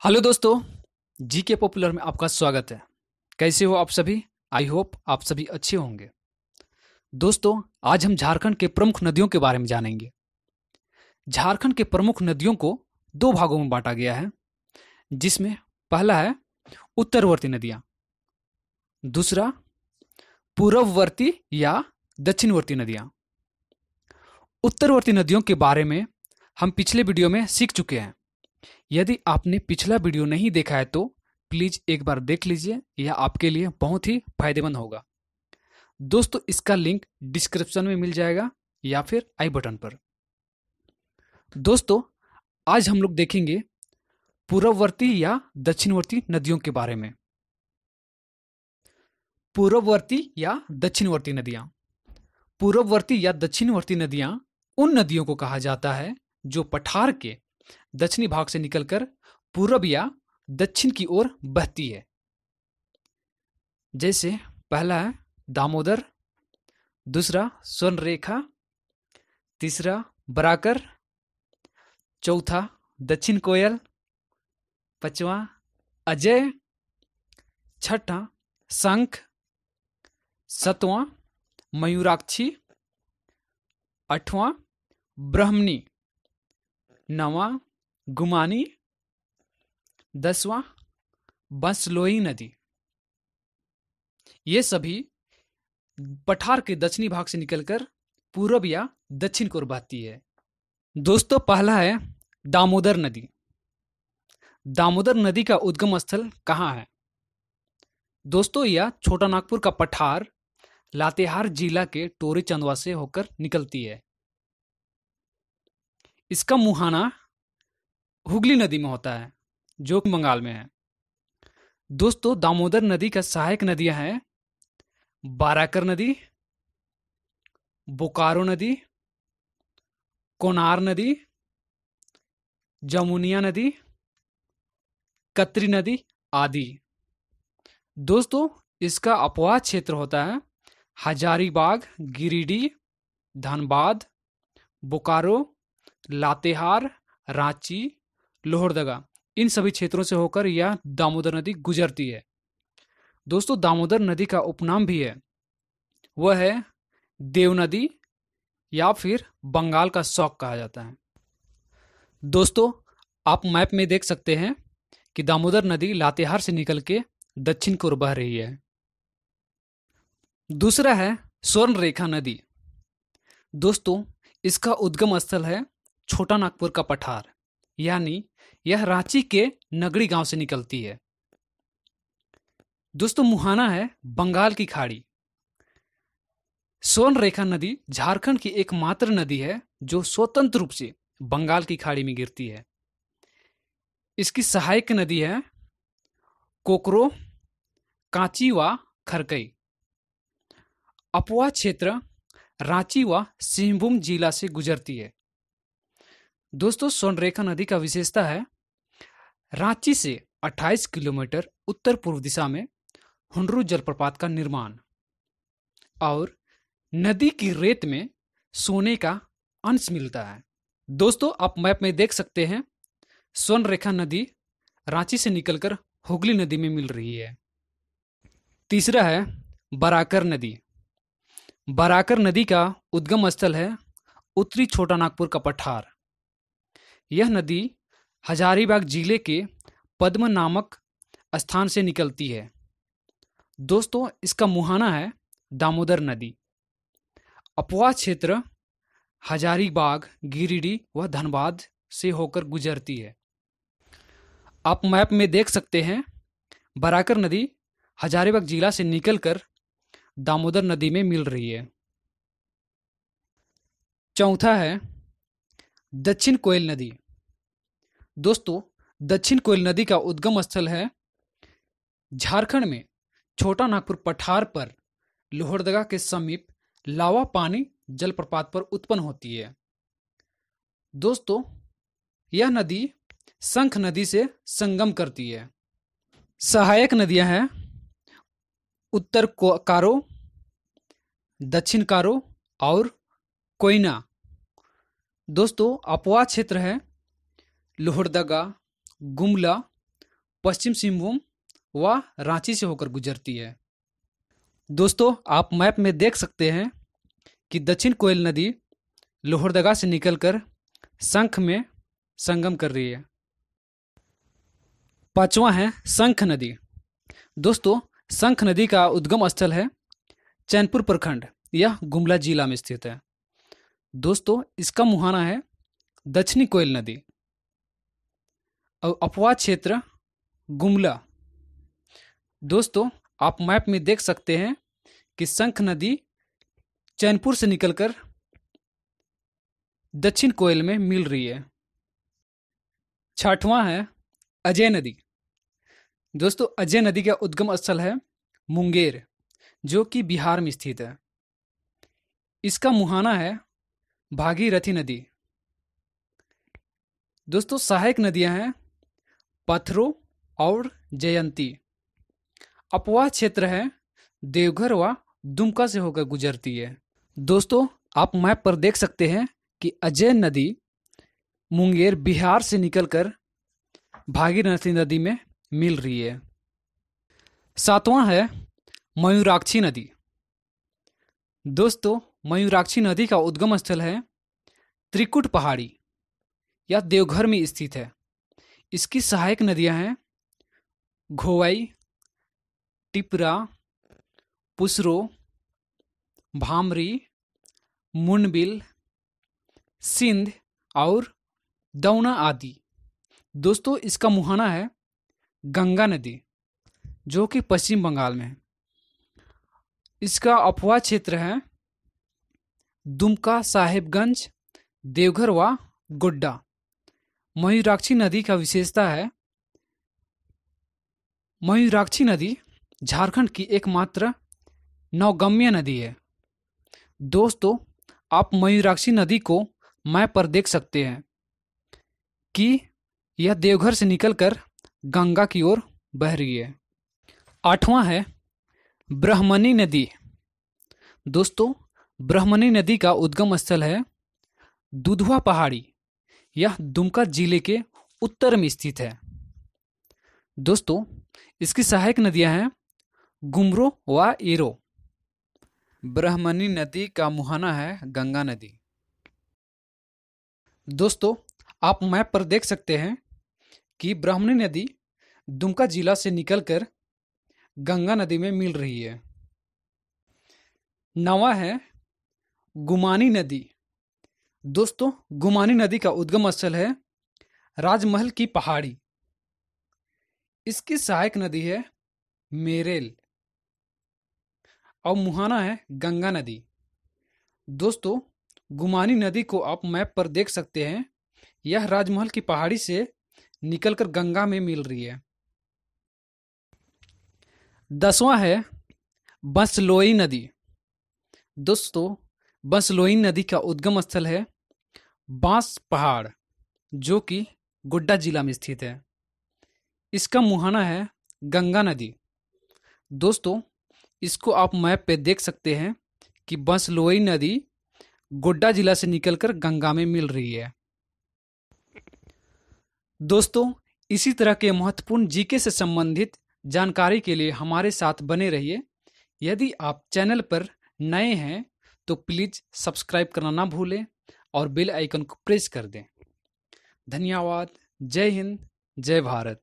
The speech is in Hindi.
हेलो दोस्तों। जीके पॉपुलर में आपका स्वागत है। कैसे हो आप सभी? आई होप आप सभी अच्छे होंगे। दोस्तों, आज हम झारखंड के प्रमुख नदियों के बारे में जानेंगे। झारखंड के प्रमुख नदियों को दो भागों में बांटा गया है, जिसमें पहला है उत्तरवर्ती नदियां, दूसरा पूर्ववर्ती या दक्षिणवर्ती नदियां। उत्तरवर्ती नदियों के बारे में हम पिछले वीडियो में सीख चुके हैं। यदि आपने पिछला वीडियो नहीं देखा है तो प्लीज एक बार देख लीजिए, यह आपके लिए बहुत ही फायदेमंद होगा। दोस्तों, इसका लिंक डिस्क्रिप्शन में मिल जाएगा या फिर आई बटन पर। दोस्तों, आज हम लोग देखेंगे पूर्ववर्ती या दक्षिणवर्ती नदियों के बारे में। पूर्ववर्ती या दक्षिणवर्ती नदियां। पूर्ववर्ती या दक्षिणवर्ती नदियां उन नदियों को कहा जाता है जो पठार के दक्षिणी भाग से निकलकर पूर्व या दक्षिण की ओर बहती है। जैसे पहला है दामोदर, दूसरा स्वर्णरेखा, तीसरा बराकर, चौथा दक्षिण कोयल, पांचवा अजय, छठा शंख, सातवां मयूराक्षी, आठवां ब्रह्मणी, नौवां गुमानी, 10वां बंसलोई नदी। ये सभी पठार के दक्षिणी भाग से निकलकर पूर्व या दक्षिण की ओर बहती है। दोस्तों, पहला है दामोदर नदी। दामोदर नदी का उद्गम स्थल कहाँ है? दोस्तों, यह छोटा नागपुर का पठार लातेहार जिला के टोरी चंदवा से होकर निकलती है। इसका मुहाना हुगली नदी में होता है, जो बंगाल में है। दोस्तों, दामोदर नदी का सहायक नदियां हैं बाराकर नदी, बोकारो नदी, कोनार नदी, जमुनिया नदी, कतरी नदी आदि। दोस्तों, इसका अपवाह क्षेत्र होता है हजारीबाग, गिरिडीह, धनबाद, बोकारो, लातेहार, रांची, लोहरदगा। इन सभी क्षेत्रों से होकर यह दामोदर नदी गुजरती है। दोस्तों, दामोदर नदी का उपनाम भी है, वह है देव नदी या फिर बंगाल का शौक कहा जाता है। दोस्तों, आप मैप में देख सकते हैं कि दामोदर नदी लातेहार से निकल के दक्षिण की ओर बह रही है। दूसरा है स्वर्णरेखा नदी। दोस्तों, इसका उद्गम स्थल है छोटा नागपुर का पठार, यानी यह रांची के नगड़ी गांव से निकलती है। दोस्तों, मुहाना है बंगाल की खाड़ी। स्वर्णरेखा नदी झारखंड की एकमात्र नदी है जो स्वतंत्र रूप से बंगाल की खाड़ी में गिरती है। इसकी सहायक नदी है कोकरो, कांची व खरकई। अपवा क्षेत्र रांची व सिंहभूम जिला से गुजरती है। दोस्तों, स्वर्णरेखा नदी का विशेषता है रांची से 28 किलोमीटर उत्तर पूर्व दिशा में हुंडरू जलप्रपात का निर्माण, और नदी की रेत में सोने का अंश मिलता है। दोस्तों, आप मैप में देख सकते हैं स्वर्णरेखा नदी रांची से निकलकर हुगली नदी में मिल रही है। तीसरा है बराकर नदी। बराकर नदी का उद्गम स्थल है उत्तरी छोटा नागपुर का पठार। यह नदी हजारीबाग जिले के पद्म नामक स्थान से निकलती है। दोस्तों, इसका मुहाना है दामोदर नदी। अपवा क्षेत्र हजारीबाग, गिरिडीह व धनबाद से होकर गुजरती है। आप मैप में देख सकते हैं बराकर नदी हजारीबाग जिला से निकलकर दामोदर नदी में मिल रही है। चौथा है दक्षिण कोयल नदी। दोस्तों, दक्षिण कोयल नदी का उद्गम स्थल है झारखंड में छोटा नागपुर पठार पर लोहरदगा के समीप लावा पानी जलप्रपात पर उत्पन्न होती है। दोस्तों, यह नदी शंख नदी से संगम करती है। सहायक नदियां हैं उत्तर कारो, दक्षिण कारो और कोयना। दोस्तों, अपवा क्षेत्र है लोहरदगा, गुमला, पश्चिम सिंहभूम व रांची से होकर गुजरती है। दोस्तों, आप मैप में देख सकते हैं कि दक्षिण कोयल नदी लोहरदगा से निकलकर शंख में संगम कर रही है। पांचवा है शंख नदी। दोस्तों, शंख नदी का उद्गम स्थल है चैनपुर प्रखंड, यह गुमला जिला में स्थित है। दोस्तों, इसका मुहाना है दक्षिणी कोयल नदी और अपवाद क्षेत्र गुमला। दोस्तों, आप मैप में देख सकते हैं कि शंख नदी चैनपुर से निकलकर दक्षिण कोयल में मिल रही है। छठवां है अजय नदी। दोस्तों, अजय नदी का उद्गम स्थल है मुंगेर, जो कि बिहार में स्थित है। इसका मुहाना है भागीरथी नदी। दोस्तों, सहायक नदियां हैं पथरो और जयंती। अपवाद क्षेत्र है देवघर व दुमका से होकर गुजरती है। दोस्तों, आप मैप पर देख सकते हैं कि अजय नदी मुंगेर बिहार से निकलकर भागीरथी नदी में मिल रही है। सातवां है मयूराक्षी नदी। दोस्तों, मयूराक्षी नदी का उद्गम स्थल है त्रिकुट पहाड़ी, यह देवघर में स्थित है। इसकी सहायक नदियां हैं घोवाई, टिपरा, पुसरो, भामरी, मुनबिल, सिंध और दौना आदि। दोस्तों, इसका मुहाना है गंगा नदी, जो कि पश्चिम बंगाल में है। इसका अपवाद क्षेत्र है दुमका, साहेबगंज, देवघर व गोड्डा। मयूराक्षी नदी का विशेषता है मयूराक्षी नदी झारखंड की एकमात्र नौगम्य नदी है। दोस्तों, आप मयूराक्षी नदी को मैप पर देख सकते हैं कि यह देवघर से निकलकर गंगा की ओर बह रही है। आठवां है ब्रह्मणी नदी। दोस्तों, ब्रह्मणी नदी का उद्गम स्थल है दुधवा पहाड़ी, यह दुमका जिले के उत्तर में स्थित है। दोस्तों, इसकी सहायक नदियां हैं गुमरो व एरो। ब्रह्मणी नदी का मुहाना है गंगा नदी। दोस्तों, आप मैप पर देख सकते हैं कि ब्रह्मणी नदी दुमका जिला से निकलकर गंगा नदी में मिल रही है। नवा है गुमानी नदी। दोस्तों, गुमानी नदी का उद्गम स्थल है राजमहल की पहाड़ी। इसकी सहायक नदी है मेरेल और मुहाना है गंगा नदी। दोस्तों, गुमानी नदी को आप मैप पर देख सकते हैं, यह राजमहल की पहाड़ी से निकलकर गंगा में मिल रही है। 10वां है बंसलोई नदी। दोस्तों, बंसलोई नदी का उद्गम स्थल है बांस पहाड़, जो कि गोड्डा जिला में स्थित है। इसका मुहाना है गंगा नदी। दोस्तों, इसको आप मैप पे देख सकते हैं कि बंसलोई नदी गोड्डा जिला से निकलकर गंगा में मिल रही है। दोस्तों, इसी तरह के महत्वपूर्ण जीके से संबंधित जानकारी के लिए हमारे साथ बने रहिए। यदि आप चैनल पर नए हैं तो प्लीज़ सब्सक्राइब करना ना भूलें और बेल आइकन को प्रेस कर दें। धन्यवाद। जय हिंद, जय भारत।